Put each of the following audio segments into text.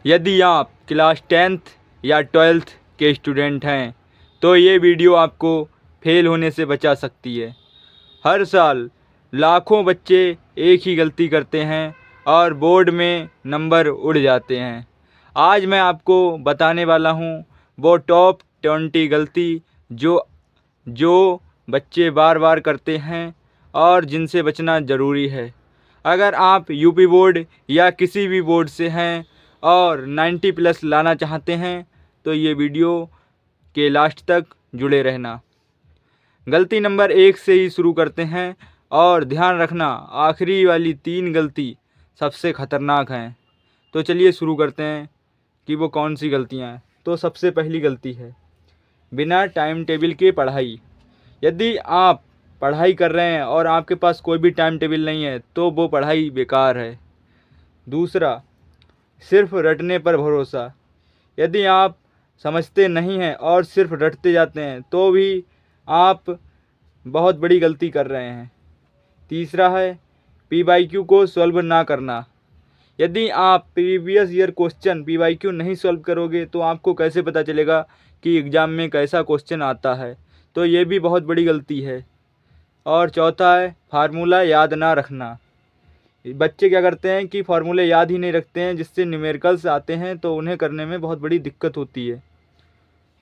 यदि आप class 10th या 12th के स्टूडेंट हैं तो ये वीडियो आपको फेल होने से बचा सकती है। हर साल लाखों बच्चे एक ही गलती करते हैं और बोर्ड में नंबर उड़ जाते हैं। आज मैं आपको बताने वाला हूँ वो टॉप 20 गलती जो जो बच्चे बार बार करते हैं और जिनसे बचना ज़रूरी है। अगर आप यूपी बोर्ड या किसी भी बोर्ड से हैं और 90 प्लस लाना चाहते हैं तो ये वीडियो के लास्ट तक जुड़े रहना। गलती नंबर 1 से ही शुरू करते हैं और ध्यान रखना आखिरी वाली 3 गलती सबसे ख़तरनाक हैं। तो चलिए शुरू करते हैं कि वो कौन सी गलतियाँ हैं। तो सबसे पहली गलती है बिना टाइम टेबल के पढ़ाई। यदि आप पढ़ाई कर रहे हैं और आपके पास कोई भी टाइम टेबल नहीं है तो वो पढ़ाई बेकार है। दूसरा, सिर्फ रटने पर भरोसा। यदि आप समझते नहीं हैं और सिर्फ रटते जाते हैं तो भी आप बहुत बड़ी गलती कर रहे हैं। तीसरा है PYQ को सॉल्व ना करना। यदि आप प्रीवियस ईयर क्वेश्चन PYQ नहीं सॉल्व करोगे तो आपको कैसे पता चलेगा कि एग्ज़ाम में कैसा क्वेश्चन आता है। तो ये भी बहुत बड़ी गलती है। और चौथा है फार्मूला याद ना रखना। बच्चे क्या करते हैं कि फार्मूले याद ही नहीं रखते हैं, जिससे न्यूमेरिकल्स आते हैं तो उन्हें करने में बहुत बड़ी दिक्कत होती है।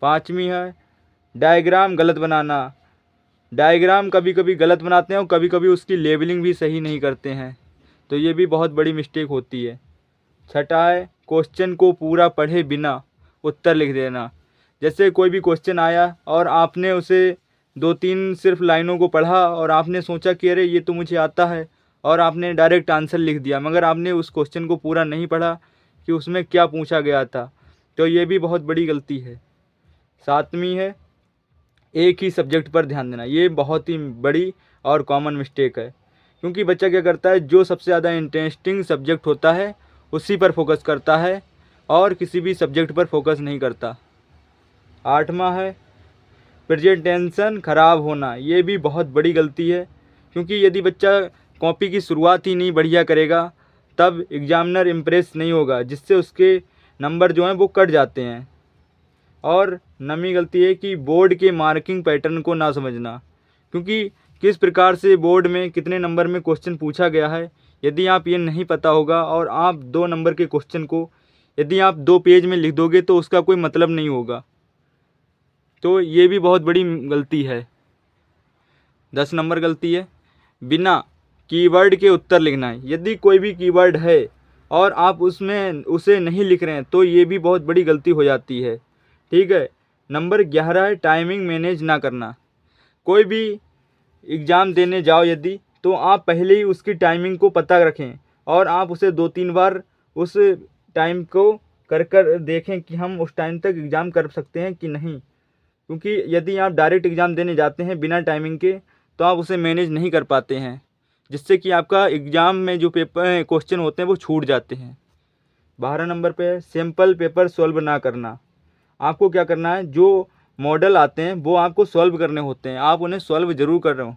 पाँचवीं है डायग्राम गलत बनाना। डायग्राम कभी कभी गलत बनाते हैं और कभी कभी उसकी लेबलिंग भी सही नहीं करते हैं, तो ये भी बहुत बड़ी मिस्टेक होती है। छठा है क्वेश्चन को पूरा पढ़े बिना उत्तर लिख देना। जैसे कोई भी क्वेश्चन आया और आपने उसे 2-3 सिर्फ लाइनों को पढ़ा और आपने सोचा कि अरे ये तो मुझे आता है, और आपने डायरेक्ट आंसर लिख दिया, मगर आपने उस क्वेश्चन को पूरा नहीं पढ़ा कि उसमें क्या पूछा गया था। तो ये भी बहुत बड़ी गलती है। सातवीं है एक ही सब्जेक्ट पर ध्यान देना। ये बहुत ही बड़ी और कॉमन मिस्टेक है, क्योंकि बच्चा क्या करता है, जो सबसे ज़्यादा इंटरेस्टिंग सब्जेक्ट होता है उसी पर फोकस करता है और किसी भी सब्जेक्ट पर फोकस नहीं करता। आठवां है प्रेजेंटेशन ख़राब होना। ये भी बहुत बड़ी गलती है, क्योंकि यदि बच्चा कॉपी की शुरुआत ही नहीं बढ़िया करेगा तब एग्जामिनर इम्प्रेस नहीं होगा, जिससे उसके नंबर जो हैं वो कट जाते हैं। और नवीं गलती है कि बोर्ड के मार्किंग पैटर्न को ना समझना, क्योंकि किस प्रकार से बोर्ड में कितने नंबर में क्वेश्चन पूछा गया है यदि आप ये नहीं पता होगा और आप 2 नंबर के क्वेश्चन को यदि आप 2 पेज में लिख दोगे तो उसका कोई मतलब नहीं होगा। तो ये भी बहुत बड़ी गलती है। 10 नंबर गलती है बिना कीवर्ड के उत्तर लिखना है। यदि कोई भी कीवर्ड है और आप उसमें उसे नहीं लिख रहे हैं तो ये भी बहुत बड़ी गलती हो जाती है। ठीक है। नंबर 11 है टाइमिंग मैनेज ना करना। कोई भी एग्ज़ाम देने जाओ यदि, तो आप पहले ही उसकी टाइमिंग को पता रखें और आप उसे 2-3 बार उस टाइम को कर कर देखें कि हम उस टाइम तक एग्ज़ाम कर सकते हैं कि नहीं, क्योंकि यदि आप डायरेक्ट एग्ज़ाम देने जाते हैं बिना टाइमिंग के तो आप उसे मैनेज नहीं कर पाते हैं, जिससे कि आपका एग्ज़ाम में जो पेपर क्वेश्चन होते हैं वो छूट जाते हैं। 12 नंबर पे है सिंपल पेपर सॉल्व ना करना। आपको क्या करना है, जो मॉडल आते हैं वो आपको सॉल्व करने होते हैं, आप उन्हें सॉल्व ज़रूर कर रहे हो।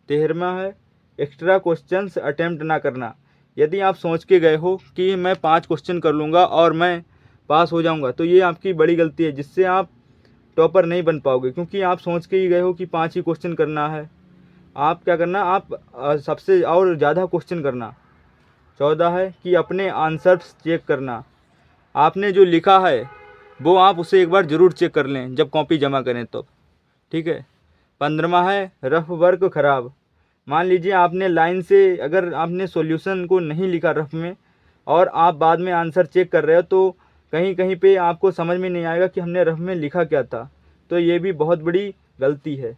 13वां है एक्स्ट्रा क्वेश्चंस अटेम्प्ट ना करना। यदि आप सोच के गए हो कि मैं 5 क्वेश्चन कर लूँगा और मैं पास हो जाऊँगा, तो ये आपकी बड़ी गलती है, जिससे आप टॉपर नहीं बन पाओगे, क्योंकि आप सोच के ही गए हो कि 5 ही क्वेश्चन करना है। आप क्या करना, आप सबसे और ज़्यादा क्वेश्चन करना। 14 है कि अपने आंसर्स चेक करना। आपने जो लिखा है वो आप उसे एक बार ज़रूर चेक कर लें जब कॉपी जमा करें तो। ठीक है। 15वां है रफ वर्क ख़राब। मान लीजिए आपने लाइन से अगर आपने सॉल्यूशन को नहीं लिखा रफ में और आप बाद में आंसर चेक कर रहे हो, तो कहीं कहीं पे आपको समझ में नहीं आएगा कि हमने रफ में लिखा क्या था। तो ये भी बहुत बड़ी गलती है।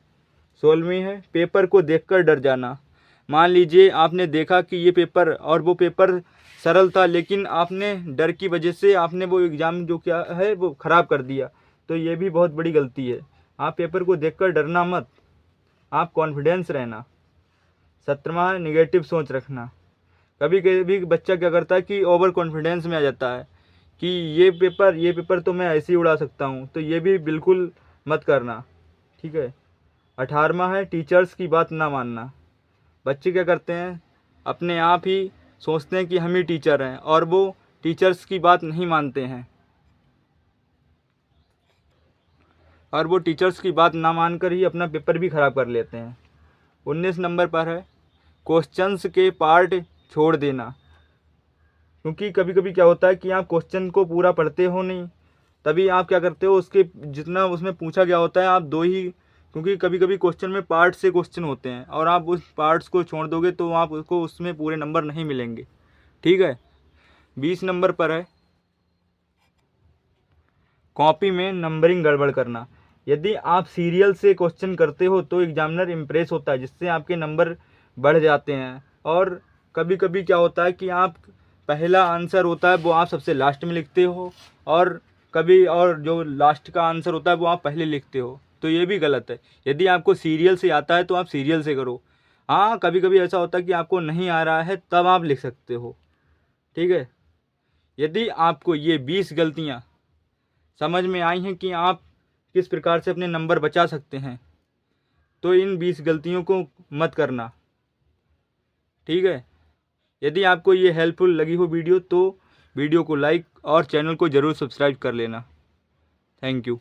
16वीं है पेपर को देखकर डर जाना। मान लीजिए आपने देखा कि ये पेपर और वो पेपर सरल था, लेकिन आपने डर की वजह से आपने वो एग्ज़ाम जो क्या है वो ख़राब कर दिया। तो ये भी बहुत बड़ी गलती है। आप पेपर को देखकर डरना मत, आप कॉन्फिडेंस रहना। 17वां है निगेटिव सोच रखना। कभी कभी बच्चा क्या करता है कि ओवर कॉन्फिडेंस में आ जाता है कि ये पेपर तो मैं ऐसे ही उड़ा सकता हूँ, तो ये भी बिल्कुल मत करना। ठीक है। 18वां है टीचर्स की बात ना मानना। बच्चे क्या करते हैं, अपने आप ही सोचते हैं कि हम ही टीचर हैं और वो टीचर्स की बात नहीं मानते हैं और वो टीचर्स की बात ना मानकर ही अपना पेपर भी ख़राब कर लेते हैं। 19 नंबर पर है क्वेश्चंस के पार्ट छोड़ देना। क्योंकि कभी कभी क्या होता है कि आप क्वेश्चन को पूरा पढ़ते हो नहीं, तभी आप क्या करते हो, उसके जितना उसमें पूछा गया होता है आप दो ही, क्योंकि कभी कभी क्वेश्चन में पार्ट से क्वेश्चन होते हैं और आप उस पार्ट्स को छोड़ दोगे तो आप उसको उसमें पूरे नंबर नहीं मिलेंगे। ठीक है। 20 नंबर पर है कॉपी में नंबरिंग गड़बड़ करना। यदि आप सीरियल से क्वेश्चन करते हो तो एग्जामिनर इम्प्रेस होता है, जिससे आपके नंबर बढ़ जाते हैं। और कभी कभी क्या होता है कि आप पहला आंसर होता है वो आप सबसे लास्ट में लिखते हो और कभी और जो लास्ट का आंसर होता है वो आप पहले लिखते हो, तो ये भी गलत है। यदि आपको सीरियल से आता है तो आप सीरियल से करो। हाँ, कभी कभी ऐसा होता है कि आपको नहीं आ रहा है तब आप लिख सकते हो। ठीक है। यदि आपको ये 20 गलतियाँ समझ में आई हैं कि आप किस प्रकार से अपने नंबर बचा सकते हैं, तो इन 20 गलतियों को मत करना। ठीक है। यदि आपको ये हेल्पफुल लगी हो वीडियो तो वीडियो को लाइक और चैनल को ज़रूर सब्सक्राइब कर लेना। Thank you.